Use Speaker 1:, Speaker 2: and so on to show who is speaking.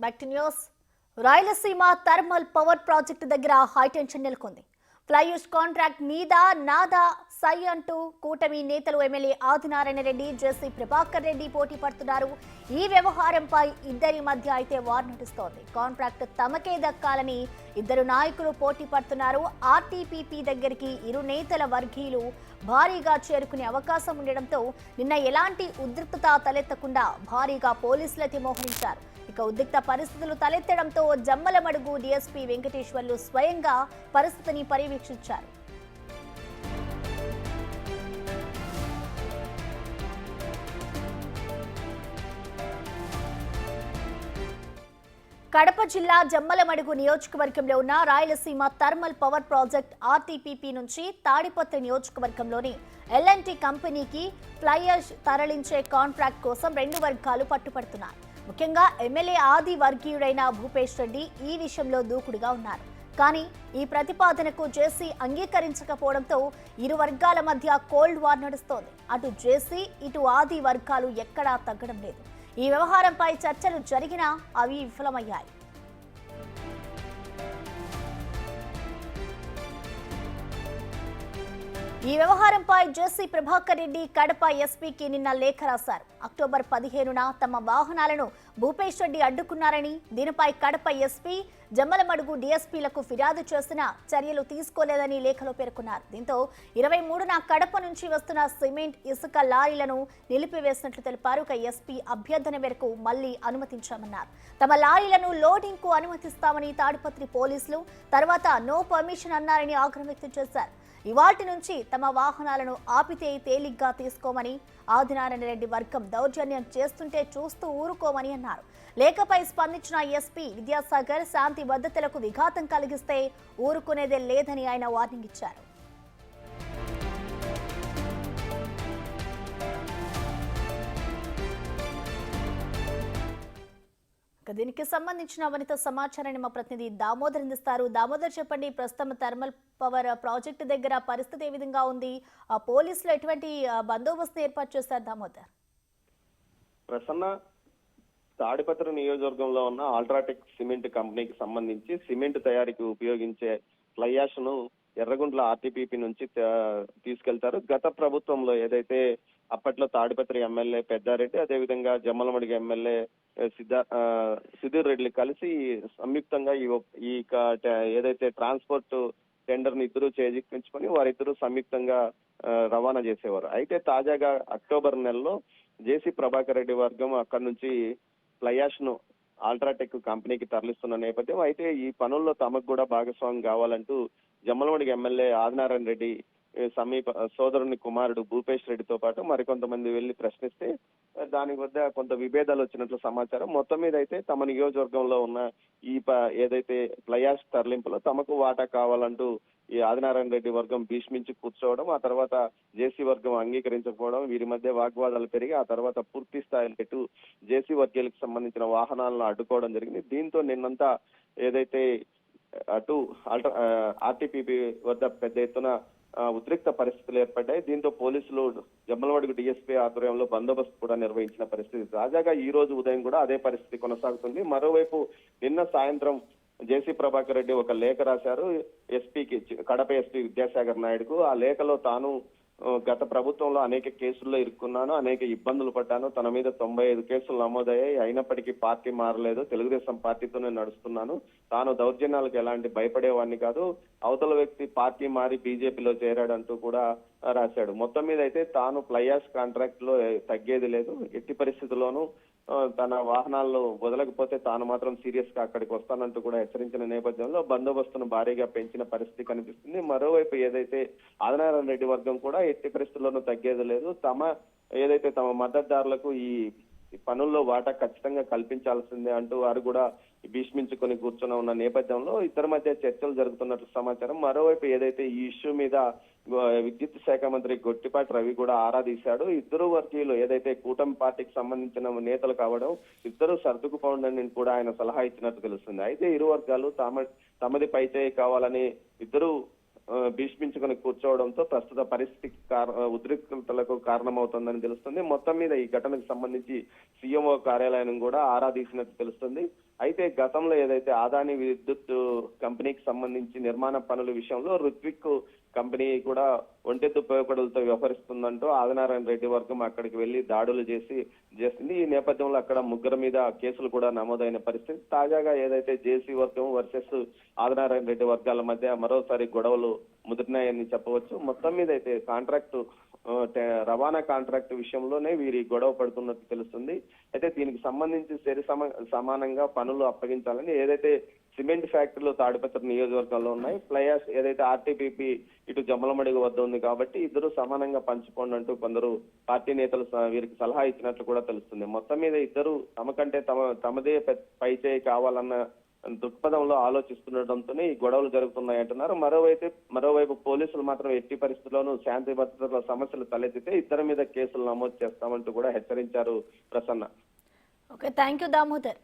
Speaker 1: Back to news. Rayalaseema thermal power project దగ్గర high tension నెలకొంది. ఫ్లైయూస్ contract నీదా నాదా సై అంటూ కూటమి నేతలు ఎమ్మెల్యే ఆదినారాయణ రెడ్డి, జేసీ ప్రభాకర్ రెడ్డి పోటీ పడుతున్నారు. ఈ వ్యవహారంపై ఇద్దరి మధ్య అయితే వార్ నడుస్తోంది. కాంట్రాక్ట్ తమకే దక్కాలని ఇద్దరు నాయకులు పోటీ పడుతున్నారు. ఆర్టీపీపీ దగ్గరికి ఇరు నేతల వర్గీయులు భారీగా చేరుకునే అవకాశం ఉండడంతో నిన్న ఎలాంటి ఉద్రిక్తత తలెత్తకుండా భారీగా పోలీసులైతే మోహరించారు. ఇక ఉద్రిక్త పరిస్థితులు తలెత్తడంతో జమ్మలమడుగు డీఎస్పీ వెంకటేశ్వర్లు స్వయంగా పరిస్థితిని పర్యవేక్షించారు. కడప జిల్లా జమ్మలమడుగు నియోజకవర్గంలో ఉన్న Rayalaseema thermal power project RTPP నుంచి తాడిపత్రి నియోజకవర్గంలోని ఎల్ఎన్టీ కంపెనీకి ఫ్లైయాష్ తరలించే కాంట్రాక్ట్ కోసం రెండు వర్గాలు పట్టుపడుతున్నాయి. ముఖ్యంగా ఎమ్మెల్యే ఆది వర్గీయుడైన భూపేష్ రెడ్డి ఈ విషయంలో దూకుడుగా ఉన్నారు. కానీ ఈ ప్రతిపాదనకు జేసీ అంగీకరించకపోవడంతో ఇరు వర్గాల మధ్య కోల్డ్ వార్ నడుస్తోంది. అటు జేసీ ఇటు ఆది వర్గాలు ఎక్కడా తగ్గడం లేదు. ఈ వ్యవహారంపై చర్చలు జరిగినా అవి విఫలమయ్యాయి. ఈ వ్యవహారంపై జేసీ ప్రభాకర్ రెడ్డి కడప ఎస్పీకి నిన్న లేఖ రాశారు. అక్టోబర్ 15న తమ వాహనాలను భూపేష్ రెడ్డి అడ్డుకున్నారని, దీనిపై కడప ఎస్పీ, జమ్మలమడుగు డీఎస్పీలకు ఫిర్యాదు చేసినా చర్యలు తీసుకోలేదని లేఖలో పేర్కొన్నారు. దీంతో 23న కడప నుంచి వస్తున్న సిమెంట్, ఇసుక లారీలను నిలిపివేసినట్లు తెలిపారు. ఎస్పీ అభ్యర్థన మేరకు మళ్లీ అనుమతించామన్నారు. తమ లారీలను లోడింగ్ కు అనుమతిస్తామని తాడిపత్రి పోలీసులు తర్వాత నో పర్మిషన్ అన్నారని ఆగ్రహం వ్యక్తం చేశారు. ఇవాటి నుంచి తమ వాహనాలను ఆపితే తేలిగ్గా తీసుకోమని, ఆదినారాయణ రెడ్డి వర్గం దౌర్జన్యం చేస్తుంటే చూస్తూ ఊరుకోమని అన్నారు. లేఖపై స్పందించిన ఎస్పీ విద్యాసాగర్ శాంతి భద్రతలకు విఘాతం కలిగిస్తే ఊరుకునేదే లేదని ఆయన వార్నింగ్ ఇచ్చారు. దీనికి సంబంధించిన మరింత సమాచారాన్ని మా ప్రతినిధి దామోదర్ అందిస్తారు. దామోదర్, చెప్పండి, ప్రస్తుతం థర్మల్ పవర్ ప్రాజెక్టు దగ్గర పరిస్థితి ఏ విధంగా ఉంది? ఆ పోలీసులు ఎటువంటి బందోబస్తు ఏర్పాటు చేశారు? దామోదర్,
Speaker 2: ప్రసన్న, తాడిపత్రి నియోజకవర్గంలో ఉన్న అల్ట్రాటెక్ సిమెంట్ కంపెనీకి సంబంధించి సిమెంట్ తయారీకి ఉపయోగించే ఫ్లై యాష్ ను ఎర్రగుంట్ల ఆర్టీపీపీ నుంచి తీసుకెళ్తారు. గత ప్రభుత్వంలో ఏదైతే అప్పట్లో తాడిపత్రి ఎమ్మెల్యే పెద్దారెడ్డి, అదేవిధంగా జమ్మలమడుగు ఎమ్మెల్యే సుధీర్ రెడ్డి కలిసి సంయుక్తంగా ఈ ఏదైతే ట్రాన్స్పోర్ట్ టెండర్ ని ఇద్దరు చేజిక్కించుకొని వారిద్దరూ సంయుక్తంగా రవాణా చేసేవారు. అయితే తాజాగా అక్టోబర్ నెలలో జేసీ ప్రభాకర్ రెడ్డి వర్గం అక్కడి నుంచి ఫ్లైయాష్ ను అల్ట్రాటెక్ కంపెనీకి తరలిస్తున్న నేపథ్యం. అయితే ఈ పనుల్లో తమకు కూడా భాగస్వామ్యం కావాలంటూ జమ్మలమడుగు ఎమ్మెల్యే ఆదినారాయణ రెడ్డి సమీప సోదరుని కుమారుడు భూపేష్ రెడ్డితో పాటు మరికొంతమంది వెళ్లి ప్రశ్నిస్తే దాని వద్ద కొంత విభేదాలు వచ్చినట్లు సమాచారం. మొత్తం మీద అయితే తమ నియోజకవర్గంలో ఉన్న ఈ ఏదైతే ఫ్లైయాష్ తరలింపులో తమకు వాటా కావాలంటూ ఈ ఆదినారాయణ రెడ్డి వర్గం భీష్మించి కూర్చోవడం, ఆ తర్వాత జేసీ వర్గం అంగీకరించకపోవడం, వీరి మధ్య వాగ్వాదాలు పెరిగి ఆ తర్వాత పూర్తి స్థాయిలో జేసీ వర్గీయులకు సంబంధించిన వాహనాలను అడ్డుకోవడం జరిగింది. దీంతో నిన్నంతా ఏదైతే అటు ఆర్టీపీపీ వద్ద పెద్ద ఎత్తున ఉద్రిక్త పరిస్థితులు ఏర్పడ్డాయి. దీంతో పోలీసులు జమ్మలమడుగు డీఎస్పీ ఆధ్వర్యంలో బందోబస్తు కూడా నిర్వహించిన పరిస్థితి. తాజాగా ఈ రోజు ఉదయం కూడా అదే పరిస్థితి కొనసాగుతుంది. మరోవైపు నిన్న సాయంత్రం జేసీ ప్రభాకర్ రెడ్డి ఒక లేఖ రాశారు ఎస్పీకి, కడప ఎస్పీ విద్యాసాగర్ నాయుడుకు. ఆ లేఖలో తాను గత ప్రభుత్వంలో అనేక కేసుల్లో ఇరుక్కున్నాను, అనేక ఇబ్బందులు పడ్డాను, తన మీద 95 కేసులు నమోదయ్యాయి, అయినప్పటికీ పార్టీ మారలేదు, తెలుగుదేశం పార్టీతోనే నడుస్తున్నాను, తాను దౌర్జన్యాలకు ఎలాంటి భయపడేవాడిని కాదు, అవతల వ్యక్తి పార్టీ మారి బీజేపీలో చేరాడంటూ కూడా రాశాడు. మొత్తం మీద అయితే తాను ఫ్లైయాష్ కాంట్రాక్ట్ లో తగ్గేది లేదు, ఎట్టి పరిస్థితుల్లోనూ తన వాహనాలను వదలకపోతే తాను మాత్రం సీరియస్ గా అక్కడికి వస్తానంటూ కూడా హెచ్చరించిన నేపథ్యంలో బందోబస్తును భారీగా పెంచిన పరిస్థితి కనిపిస్తుంది. మరోవైపు ఏదైతే ఆదినారాయణ రెడ్డి వర్గం కూడా ఎట్టి పరిస్థితుల్లోనూ తగ్గేది లేదు, తమ మద్దతుదారులకు ఈ పనుల్లో వాటా ఖచ్చితంగా కల్పించాల్సిందే అంటూ వారు కూడా భీష్మించుకొని కూర్చొని ఉన్న నేపథ్యంలో ఇద్దరి మధ్య చర్చలు జరుగుతున్నట్లు సమాచారం. మరోవైపు ఏదైతే ఈ ఇష్యూ మీద విద్యుత్ శాఖ మంత్రి గొట్టిపాటి రవి కూడా ఆరా తీశాడు. ఇద్దరు వర్గీయులు ఏదైతే కూటమి పార్టీకి సంబంధించిన నేతలు కావడం, ఇద్దరు సర్దుకుపోండని కూడా ఆయన సలహా ఇచ్చినట్టు తెలుస్తుంది. అయితే ఇరు వర్గాలు తమది పైచేయి కావాలని ఇద్దరు భీష్మించుకుని కూర్చోవడంతో ప్రస్తుత పరిస్థితికి ఉద్రిక్తతలకు కారణమవుతుందని తెలుస్తుంది. మొత్తం మీద ఈ ఘటనకు సంబంధించి సీఎంఓ కార్యాలయం కూడా ఆరా తీసినట్టు తెలుస్తుంది. అయితే గతంలో ఏదైతే అదాని విద్యుత్ కంపెనీకి సంబంధించి నిర్మాణ పనుల విషయంలో రుత్విక్ కంపెనీ కూడా ఒంటెత్తు ఉపయోగపడులతో వ్యవహరిస్తుందంటూ ఆదినారాయణ రెడ్డి వర్గం అక్కడికి వెళ్లి దాడులు చేసింది. ఈ నేపథ్యంలో అక్కడ ముగ్గురు మీద కేసులు కూడా నమోదైన పరిస్థితి. తాజాగా ఏదైతే జేసీ వర్గం వర్సెస్ ఆదినారాయణ రెడ్డి వర్గాల మధ్య మరోసారి గొడవలు ముదిరినాయని చెప్పవచ్చు. మొత్తం మీద అయితే రవాణా కాంట్రాక్ట్ విషయంలోనే వీరి గొడవ పడుతున్నట్టు తెలుస్తుంది. అయితే దీనికి సంబంధించి సమానంగా పనులు అప్పగించాలని ఏదైతే సిమెంట్ ఫ్యాక్టరీలు తాడిపత్రి నియోజకవర్గంలో ఉన్నాయి, ఫ్లై యాష్ ఏదైతే ఆర్టీపీపీ ఇటు జమ్మలమడుగు వద్ద ఉంది కాబట్టి ఇద్దరు సమానంగా పంచుకోండి అంటూ కొందరు పార్టీ నేతలు వీరికి సలహా ఇచ్చినట్లు కూడా తెలుస్తుంది. మొత్తం మీద ఇద్దరు తమకంటే తమదే పైచేయి కావాలన్న దృక్పథంలో ఆలోచిస్తుండటంతోనే ఈ గొడవలు జరుగుతున్నాయంటున్నారు. మరోవైపు పోలీసులు మాత్రం ఎట్టి పరిస్థితుల్లోనూ శాంతి భద్రతల సమస్యలు తలెత్తితే ఇద్దరి మీద కేసులు నమోదు చేస్తామంటూ కూడా హెచ్చరించారు Prasanna.
Speaker 1: Okay, thank you Damodar.